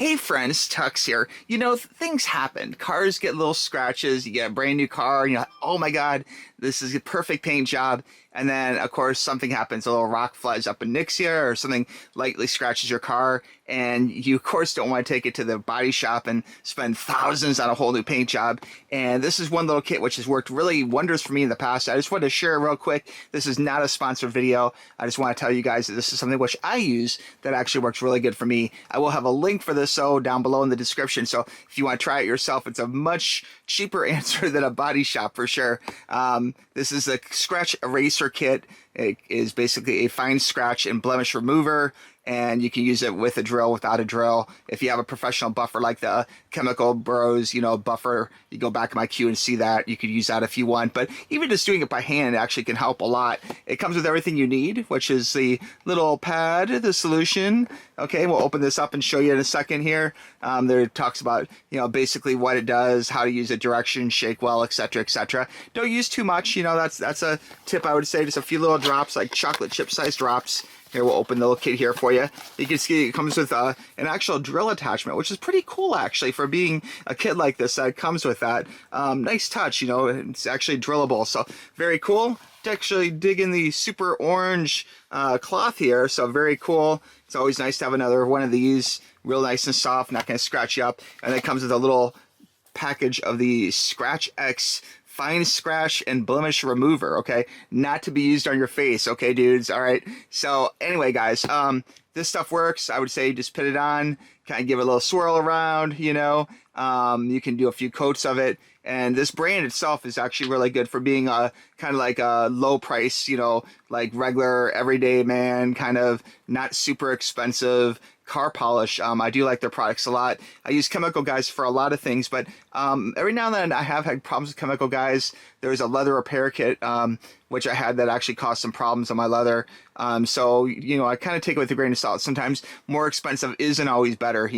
Hey friends, TUXX here. You know, things happen. Cars get little scratches. You get a brand new car, and you're like, oh my God, this is a perfect paint job. And then, of course, something happens. A little rock flies up and nicks you, or something lightly scratches your car. And you, of course, don't want to take it to the body shop and spend thousands on a whole new paint job. And this is one little kit which has worked really wonders for me in the past. I just wanted to share it real quick. This is not a sponsored video. I just want to tell you guys that this is something which I use that actually works really good for me. I will have a link for this down below in the description. So if you want to try it yourself, it's a much cheaper answer than a body shop for sure. This is a scratch eraser kit. It is basically a fine scratch and blemish remover, and you can use it with a drill, without a drill. If you have a professional buffer like the Chemical Bros, buffer, you go back in my queue and see that. You could use that if you want, but even just doing it by hand actually can help a lot. It comes with everything you need, which is the little pad, the solution. Okay, we'll open this up and show you in a second here. There it talks about, basically what it does, how to use it, direction, shake well, etc., etc. Don't use too much. That's a tip I would say. Just a few little drops, like chocolate chip sized drops. Here, we'll open the little kit here for you. You can see it comes with an actual drill attachment, which is pretty cool, actually, for being a kit like this. That comes with that. Nice touch, it's actually drillable, so very cool. To actually dig in the super orange cloth here, so very cool. It's always nice to have another one of these, real nice and soft, not going to scratch you up. And it comes with a little package of the TUXX fine scratch and blemish remover, okay? Not to be used on your face, okay, dudes? All right. So anyway, guys, this stuff works. I would say just put it on, kind of give it a little swirl around, you can do a few coats of it. And this brand itself is actually really good for being a kind of like a low price, like regular everyday man, kind of not super expensive car polish. I do like their products a lot. I use Chemical Guys for a lot of things, but every now and then I have had problems with Chemical Guys. There's a leather repair kit, which I had that actually caused some problems on my leather. So, I kind of take it with a grain of salt. Sometimes more expensive isn't always better,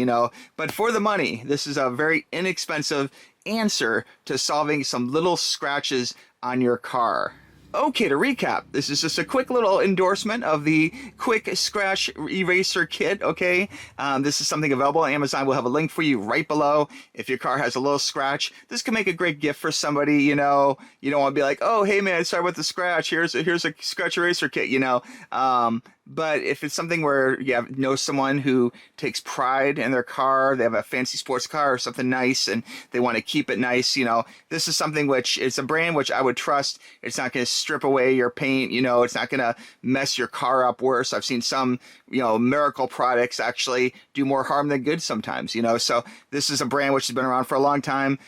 but for the money, this is a very inexpensive answer to solving some little scratches on your car. Okay, to recap, this is just a quick little endorsement of the Quik Scratch Eraser Kit, okay? This is something available on Amazon. We'll have a link for you right below. If your car has a little scratch, this can make a great gift for somebody, You don't want to be like, oh, hey, man, sorry about the scratch. Here's a Scratch Eraser Kit, But if it's something where you know someone who takes pride in their car, they have a fancy sports car or something nice, and they want to keep it nice, this is something which it's a brand which I would trust. It's not going to strip away your paint, it's not going to mess your car up worse. I've seen some, miracle products actually do more harm than good sometimes, So this is a brand which has been around for a long time,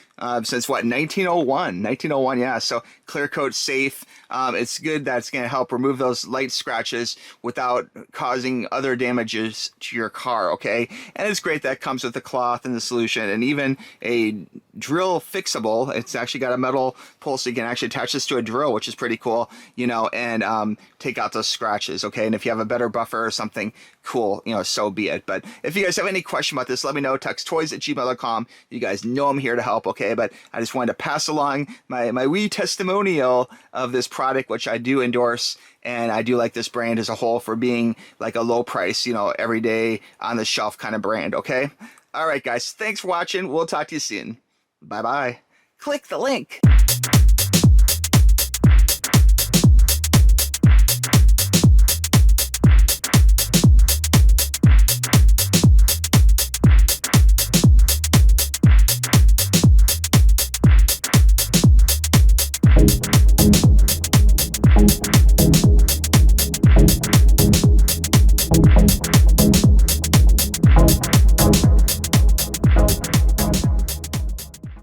since what, 1901? 1901, yeah. So clear coat, safe. It's good that it's going to help remove those light scratches without causing other damages to your car, okay? And it's great that it comes with the cloth and the solution, and even a drill fixable. It's actually got a metal pole, so you can actually attach this to a drill, which is pretty cool, and take out those scratches, okay? And if you have a better buffer or something, cool, so be it. But if you guys have any question about this, let me know. TuxToys@gmail.com. You guys know I'm here to help, okay? But I just wanted to pass along my wee testimonial of this product, which I do endorse, and I do like this brand as a whole for being like a low price, everyday on the shelf kind of brand, okay? All right, guys, thanks for watching. We'll talk to you soon. Bye-bye. Click the link.